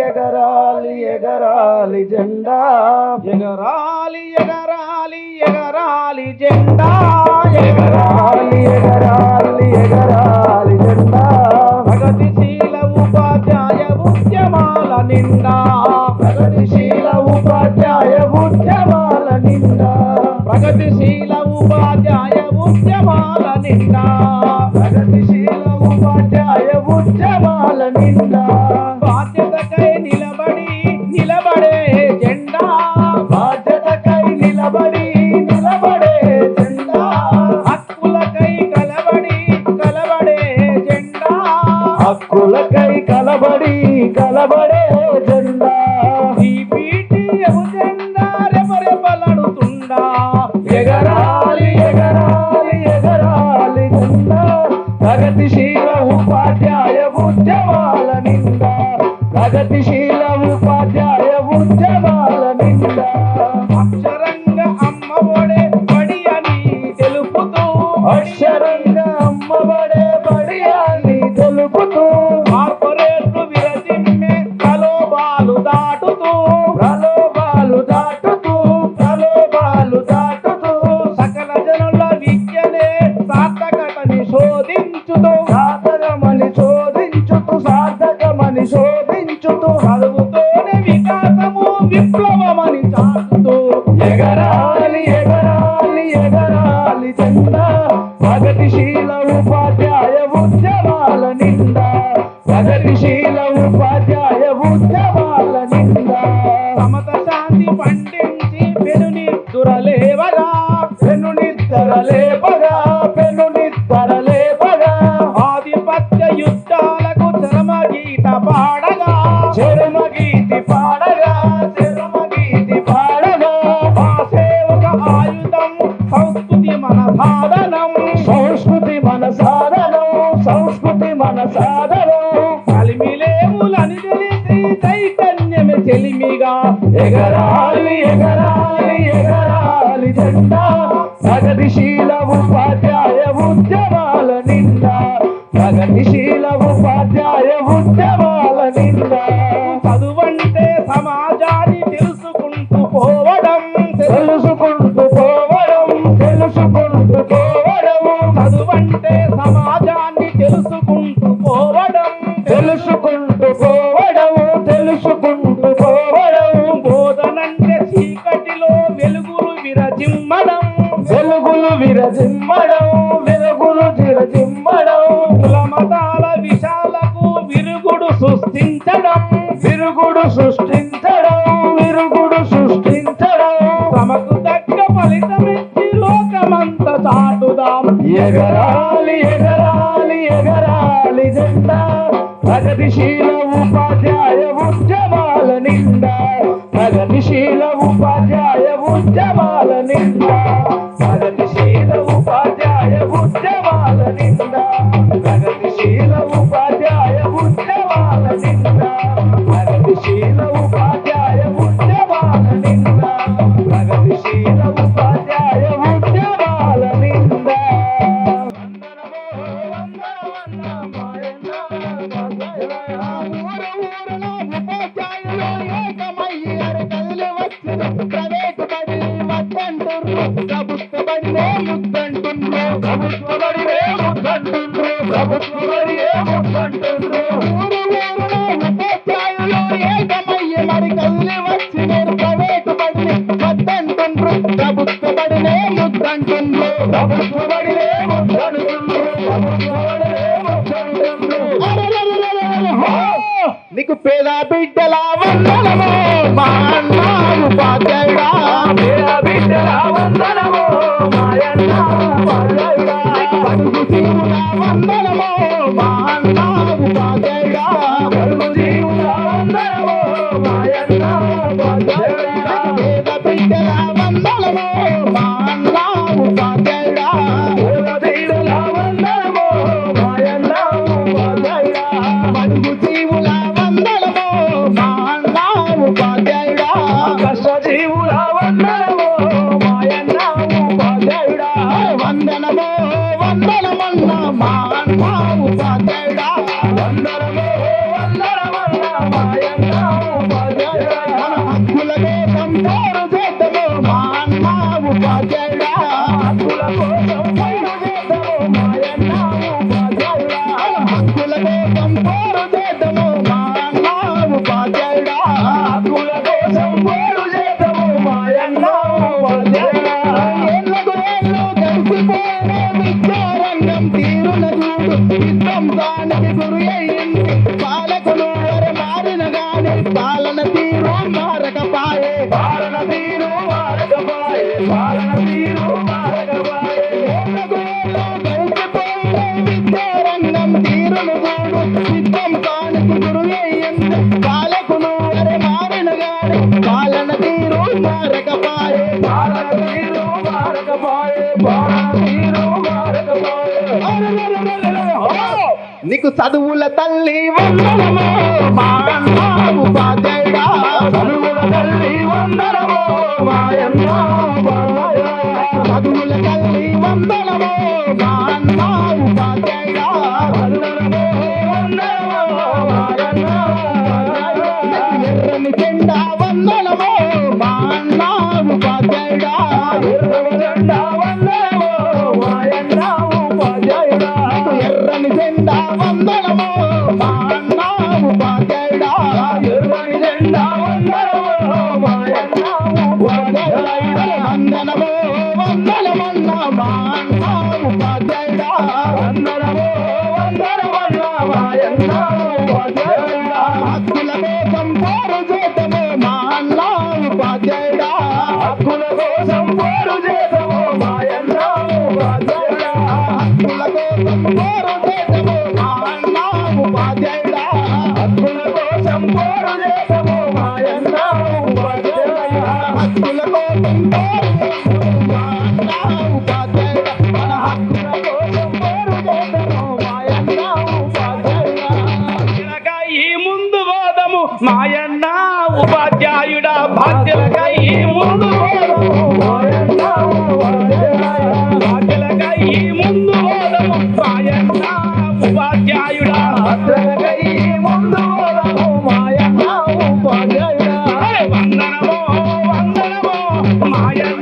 ఎగరాలి ఎగరాలి జెండా ఎగరాలి ఎగరాలి ఎగరాలి జెండా ఎగరాలి ఎగరాలి ఎగరాలి జెండా ప్రగతిశీల ఉపాధ్యాయ ఉద్యమాల నిండా ప్రగతిశీల ఉపాధ్యాయ ఉద్యమాల నిండా ప్రగతిశీల ఉపాధ్యాయ ఉద్యమాల నిండా ప్రగతిశీల ఉపాధ్యాయ ఉద్యమాల నిండా బాధ్యతకై నిలబడి నిలబడే జెండా బాధ్యతకై నిలబడి నిలబడే జెండా హక్కులకై కలబడి కలబడే జెండా హక్కులకై కలబడి కలబడే జెండా ఈ పీటీఎఫ్ జెండా రెపరెపలాడుతుండా ఎగరాలి ఎగరాలి ఎగరాలి జెండా ప్రగతిశీల ఉపాధ్యాయ ఉద్యమాల నిండా ప్రగతిశీల ఉపాధ్యాయ ఉద్యమాల నిండా అక్షరంగా అమ్మఒడే బడి అని తెలుపుతూ అక్షరంగా అమ్మబడే బడి అని తెలుపుతూ కార్పొరేట్లు విరజిమ్మే ప్రలోభాలు దాటుతూ ప్రలోభాలు దాటుతూ ప్రలోభాలు దాటుతూ సకల జనుల విద్యనే సార్థకతని శోధించుతూ సాధకమని శోధించుతూ సాధకమని శోధించుతూ చదువుతోనే వికాసము విప్లవమని చాటుతూ ఎగరాలి ఎగరాలి ఎగరాలి జెండా ప్రగతిశీల ఉపాధ్యాయ ఉద్యమాల నిండా ప్రగతిశీల ఉపాధ్యాయ ఉద్యమాల నిండా సమత శాంతి పండించి పెనునిద్దురలేవగా పెనునిద్దరలేపగా పెనునిద్దరలేపగా ఆధిపత్య యుద్ధాలకు చరమగీత పాడగా చరమగీతి పాడగా చరమగీతి పాడగా ఆ సేవక ఆయుధం సంస్కృతి మన సాధనం సంస్కృతి మన సాధనం సంస్కృతి మన సాధనం కలిమిలేములని తెలిసి చైతన్యమే చెలిమిగా ఎగరాలి ఎగరాలి ఎగరాలి జెండా ప్రగతిశీల ఉపాధ్యాయ ఉద్యమాల నిండా ప్రగతిశీల ఉపాధ్యాయ ఉద్యమాల నిండా చదువంటే సమాజాన్ని తెలుసుకుంటూ పోవడం తెలుసుకుంటూ పోవడం తెలుసుకుంటూ పోవడం చదువంటే సమాజాన్ని తెలుసుకుంటూ పోవడం తెలుసుకుంటూ పోవడం తెలుసుకుంటూ పోవడం బోధనంటే చీకటిలో వెలుగులు విరజిమ్మడం వెలుగులు విరజిమ్మడం వెలుగులు విరజిమ్మడం కుల మతాల విషాలకు విరుగుడు సృష్టించడం విరుగుడు సృష్టించడం విరుగుడు సృష్టించడం తమకు తగ్గ ఫలితమిచ్చి లోకమంత చాటుదాం ఎగరాలి ఎగరాలి ఎగరాలి జెండా ప్రగతిశీల ఉపాధ్యాయ ఉద్యమాల నిండా ప్రగతిశీల ఉపాధ్యాయ ఉద్యమాల నిండా ప్రగతిశీల ఉపాధ్యాయ ఉద్యమాల నిండా ప్రగతిశీల ఉపాధ్యాయ ఉద్యమాల నిండా ప్రగతిశీల ఉపాధ్యాయ ఉద్యమాల నిండా ప్రగతిశీల ఉపాధ్యాయ ఉద్యమాల నిండా ప్రైవేటు బడి వద్దంటుర్రు ప్రభుత్వ బడినే ముద్దంటుర్రు ప్రభుత్వ బడినే ముద్దంటుర్రు ప్రభుత్వ బడినే ముద్దంటుర్రు ఊరు ఊరులో ఉపాధ్యాయులు ఏకమయ్యి మరి కదిలి వచ్చి మీరు ప్రైవేటు బడిని వద్దంటుర్రు ప్రభుత్వ బడినే ముద్దంటుర్రు ప్రభుత్వ బడినే ముద్దంటుర్రు ప్రభుత్వ బడినే ముద్దంటుర్రు నీకు పేద బిడ్డల వందనము మా అన్న ఉపాధ్యాయుడా పేద బిడ్డల వందనము మా అన్న ఉపాధ్యాయుడా బడుగు జీవుల వందనము మా అన్న ఉపాధ్యాయుడా బడుగు జీవుల వందనము మా అన్న ఉపాధ్యాయుడా పేద బిడ్డల వందనము మా అన్న ఉపాధ్యాయుడా పేద బిడ్డల వందనము మా అన్న ఉపాధ్యాయుడా బడుగు జీవుల వందనము మా అన్న ఉపాధ్యాయుడా కష్టజీవుల వందనము మాయన్న ఉపాధ్యాయుడా వందనము వందనమన్న మా అన్న ఉపాధ్యాయుడా వందనము వందనమన్న నీకు చదువుల తల్లి వందనమో మా అన్న ఉపాధ్యాయుడా చదువుల తల్లి వందనమో మాయన్న ఉపాధ్యాయుడా చదువుల తల్లి వందనమో మా అన్న ఉపాధ్యాయుడా వందనమో వందనమో మాయన్న ఉపాధ్యాయుడా ఎర్రని జెండా వందనమో మా అన్న ఉపాధ్యాయుడా ఎర్రని జెండా వందనమో మాయన్న ఉపాధ్యాయుడా ఎర్రని జెండా వందనమో మా అన్న ఉపాధ్యాయుడా ఎర్రని జెండా వందనమో మాయన్న ఉపాధ్యాయుడా వందనమో వందనమన్న మా అన్న ఉపాధ్యాయుడా వందనమో వందనమన్న మాయన్న ఉపాధ్యాయుడా హక్కుల కోసం పోరు చేతమో మా అన్న ఉపాధ్యాయుడా హక్కుల కోసం పోరు చేతమో మాయన్న ఉపాధ్యాయుడా హక్కుల కోసం పోరు చేతమో మా అన్న ఉపాధ్యాయుడా హక్కుల కోసం పోరు చేతమో మాయన్న ఉపాధ్యాయుడా హక్కుల కోసం పోరు చేతమో మా అన్న ఉపాధ్యాయుడా మన హక్కుల కోసం పోరు చేతమో మాయన్న ఉపాధ్యాయుడా భాగ్యులకై ముందు పోదము మాయన్న ఉపాధ్యాయుడా భాగ్యులకై ముందు పోదము మాయన్న ఉపాధ్యాయుడా భాగ్యులకై ముందు పోదము మాయన్న ఉపాధ్యాయుడా భద్రకై ముందు పోదము మాయన్న ఉపాధ్యాయుడా వందనమో వందనమో మాయన్న